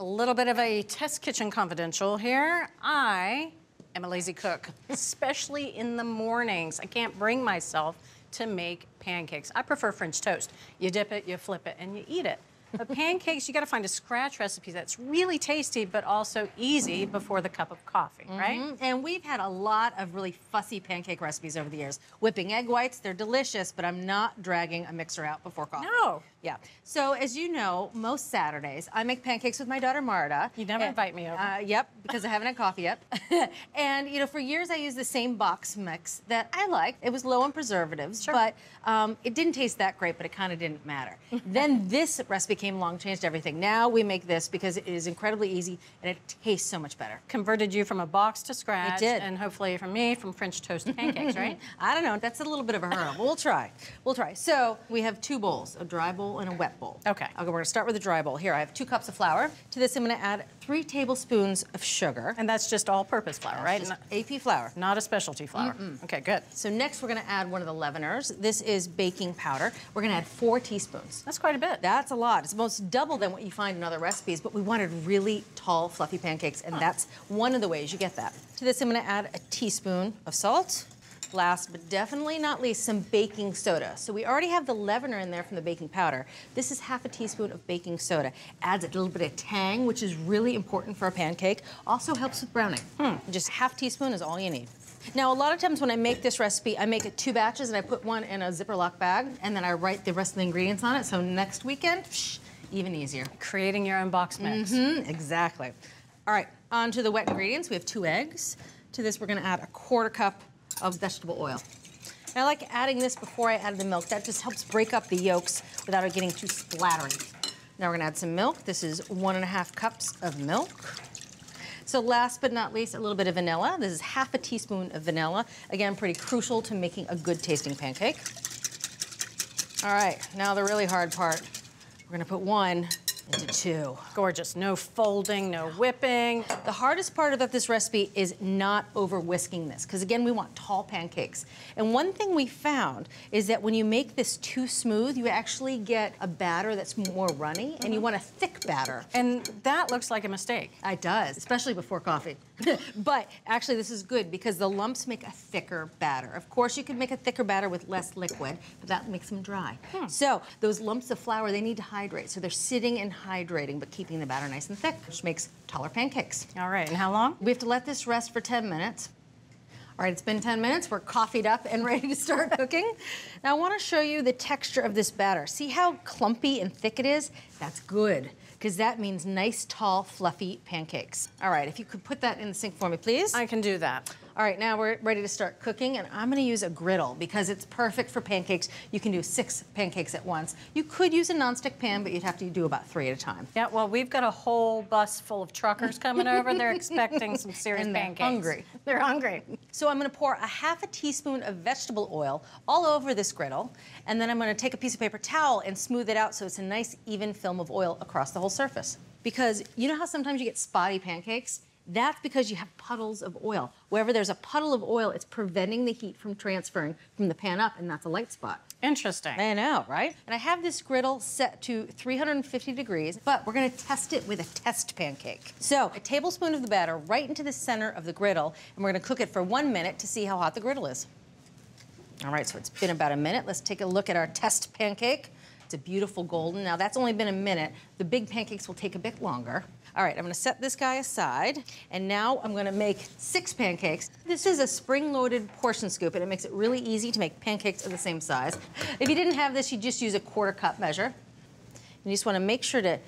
A little bit of a test kitchen confidential here. I am a lazy cook, especially in the mornings. I can't bring myself to make pancakes. I prefer French toast. You dip it, you flip it, and you eat it. But pancakes, you gotta find a scratch recipe that's really tasty, but also easy before the cup of coffee, right? And we've had a lot of really fussy pancake recipes over the years. Whipping egg whites, they're delicious, but I'm not dragging a mixer out before coffee. No. Yeah. So as you know, most Saturdays, I make pancakes with my daughter, Marta. You never invite me over. Yep, because I haven't had coffee yet. And, you know, for years I used the same box mix that I liked. It was low on preservatives, but it didn't taste that great, but it kind of didn't matter. Then this recipe came along, changed everything. Now we make this because it is incredibly easy and it tastes so much better. Converted you from a box to scratch. It did. And hopefully from me, from French toast pancakes, right? I don't know, that's a little bit of a hurdle. We'll try. We'll try. So we have 2 bowls, a dry bowl and a wet bowl. Okay. We're gonna start with the dry bowl. Here, I have 2 cups of flour. To this, I'm gonna add 3 tablespoons of sugar. And that's just all-purpose flour, right? Just AP flour. Not a specialty flour. Okay, good. So next, we're gonna add one of the leaveners. This is baking powder. We're gonna add 4 teaspoons. That's quite a bit. That's a lot. It's almost double than what you find in other recipes, but we wanted really tall, fluffy pancakes, and that's one of the ways you get that. To this, I'm gonna add a teaspoon of salt. Last but definitely not least, some baking soda. So we already have the leavener in there from the baking powder. This is half a teaspoon of baking soda. Adds a little bit of tang, which is really important for a pancake. Also helps with browning. Just half teaspoon is all you need. Now, a lot of times when I make this recipe, I make it 2 batches and I put one in a Ziploc bag and then I write the rest of the ingredients on it. So next weekend, even easier. Creating your own box mix. Exactly. All right, on to the wet ingredients. We have 2 eggs. To this, we're gonna add a 1/4 cup of vegetable oil. And I like adding this before I add the milk. That just helps break up the yolks without it getting too splattery. Now we're gonna add some milk. This is 1½ cups of milk. So last but not least, a little bit of vanilla. This is half a teaspoon of vanilla. Again, pretty crucial to making a good tasting pancake. All right, now the really hard part. We're gonna put 1 into 2. Gorgeous. No folding, no whipping. The hardest part about this recipe is not over whisking this, because again, we want tall pancakes. And one thing we found is that when you make this too smooth, you actually get a batter that's more runny, and you want a thick batter. And that looks like a mistake. It does, especially before coffee. But actually, this is good because the lumps make a thicker batter. Of course, you could make a thicker batter with less liquid, but that makes them dry. So those lumps of flour, they need to hydrate. So they're sitting and hydrating, but keeping the batter nice and thick, which makes taller pancakes. All right, and how long? We have to let this rest for 10 minutes. All right, it's been 10 minutes. We're coffeeed up and ready to start cooking. Now, I want to show you the texture of this batter. See how clumpy and thick it is? That's good, because that means nice, tall, fluffy pancakes. All right, if you could put that in the sink for me, please. I can do that. All right, now we're ready to start cooking, and I'm gonna use a griddle because it's perfect for pancakes. You can do 6 pancakes at once. You could use a nonstick pan, but you'd have to do about 3 at a time. Yeah, well, we've got a whole bus full of truckers coming over. They're expecting some serious And they're pancakes. hungry. They're hungry. So I'm gonna pour a half a teaspoon of vegetable oil all over this griddle, and then I'm gonna take a piece of paper towel and smooth it out so it's a nice even film of oil across the whole surface. Because you know how sometimes you get spotty pancakes? That's because you have puddles of oil. Wherever there's a puddle of oil, it's preventing the heat from transferring from the pan up, and that's a light spot. Interesting. I know, right? And I have this griddle set to 350 degrees, but we're gonna test it with a test pancake. So, a tablespoon of the batter right into the center of the griddle, and we're gonna cook it for 1 minute to see how hot the griddle is. All right, so it's been about a minute. Let's take a look at our test pancake. It's a beautiful golden. Now, that's only been a minute. The big pancakes will take a bit longer. All right, I'm gonna set this guy aside, and now I'm gonna make 6 pancakes. This is a spring-loaded portion scoop, and it makes it really easy to make pancakes of the same size. If you didn't have this, you'd just use a 1/4 cup measure. You just wanna make sure to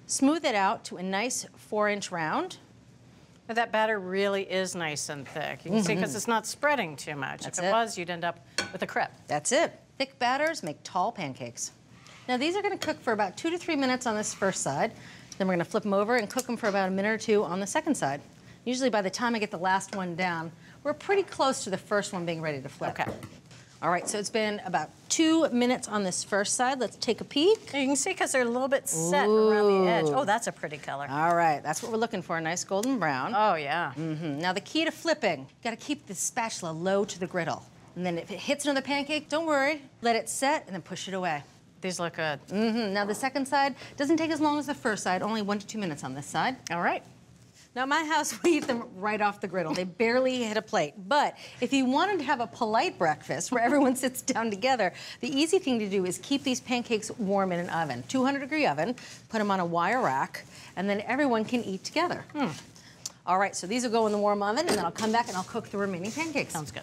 smooth it out to a nice 4-inch round. But that batter really is nice and thick. You can see, because it's not spreading too much. That's if it it. was, you'd end up with a crepe. That's it. Thick batters make tall pancakes. Now, these are gonna cook for about 2 to 3 minutes on this first side. Then we're gonna flip them over and cook them for about a minute or 2 on the second side. Usually by the time I get the last one down, we're pretty close to the first one being ready to flip. Okay. All right, so it's been about 2 minutes on this first side. Let's take a peek. You can see because they're a little bit set around the edge. Oh, that's a pretty color. All right, that's what we're looking for, a nice golden brown. Oh, yeah. Now the key to flipping, you gotta keep the spatula low to the griddle. And then if it hits another pancake, don't worry, let it set and then push it away. These look good. Now the second side doesn't take as long as the first side, only 1 to 2 minutes on this side. All right. Now, at my house, we eat them right off the griddle. They barely hit a plate. But if you wanted to have a polite breakfast where everyone sits down together, the easy thing to do is keep these pancakes warm in an oven. 200-degree oven, put them on a wire rack, and then everyone can eat together. All right, so these will go in the warm oven, and then I'll come back and I'll cook the remaining pancakes. Sounds good.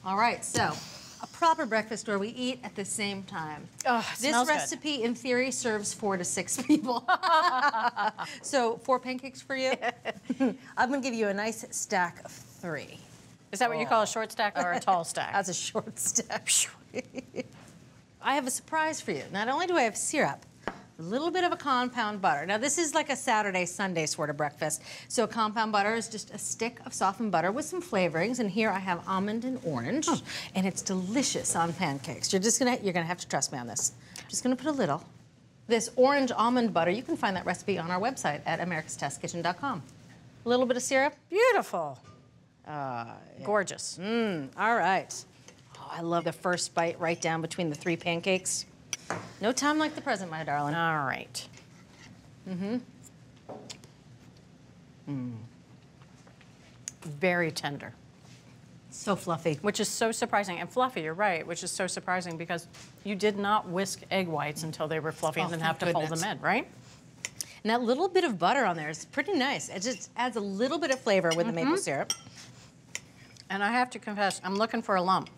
All right, so a proper breakfast where we eat at the same time. Oh, this recipe, in theory, serves 4 to 6 people. So 4 pancakes for you. I'm gonna give you a nice stack of 3. Is that what you call a short stack or a tall stack? That's a short stack. I have a surprise for you. Not only do I have syrup, a little bit of a compound butter. Now this is like a Saturday, Sunday sort of breakfast. So compound butter is just a stick of softened butter with some flavorings. And here I have almond and orange, and it's delicious on pancakes. You're gonna have to trust me on this. I'm just gonna put a little. This orange almond butter, you can find that recipe on our website at americastestkitchen.com. A little bit of syrup. Beautiful. Yeah. Gorgeous. All right. Oh, I love the first bite right down between the 3 pancakes. No time like the present, my darling. All right. Very tender. So fluffy. Which is so surprising. And fluffy, you're right, which is so surprising because you did not whisk egg whites until they were fluffy and then have to fold them in, right? And that little bit of butter on there is pretty nice. It just adds a little bit of flavor with the maple syrup. And I have to confess, I'm looking for a lump.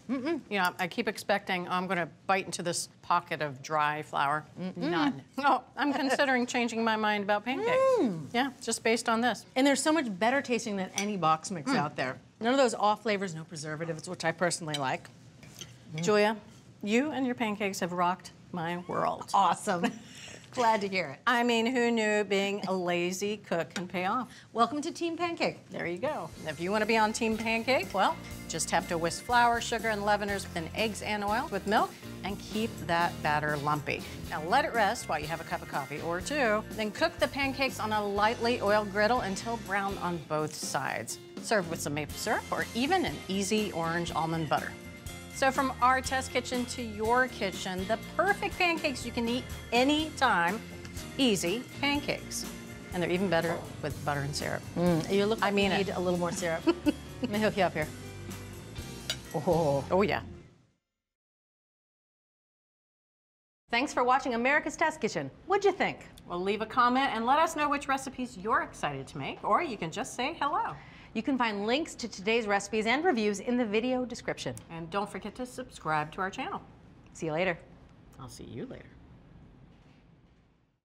You know, I keep expecting, oh, I'm going to bite into this pocket of dry flour. None. Oh, I'm considering changing my mind about pancakes. Yeah, just based on this. And they're so much better tasting than any box mix out there. None of those off flavors, no preservatives, which I personally like. Julia, you and your pancakes have rocked my world. Awesome. Glad to hear it. I mean, who knew being a lazy cook can pay off? Welcome to Team Pancake. There you go. If you want to be on Team Pancake, well, just have to whisk flour, sugar, and leaveners, then eggs and oil with milk, and keep that batter lumpy. Now let it rest while you have a cup of coffee or 2, then cook the pancakes on a lightly oiled griddle until brown on both sides. Serve with some maple syrup or even an easy orange almond butter. So from our test kitchen to your kitchen, the perfect pancakes you can eat anytime. Easy pancakes. And they're even better with butter and syrup. You look like you need a little more syrup. Let me hook you up here. Oh yeah. Thanks for watching America's Test Kitchen. What'd you think? Well, leave a comment and let us know which recipes you're excited to make, or you can just say hello. You can find links to today's recipes and reviews in the video description. And don't forget to subscribe to our channel. See you later. I'll see you later.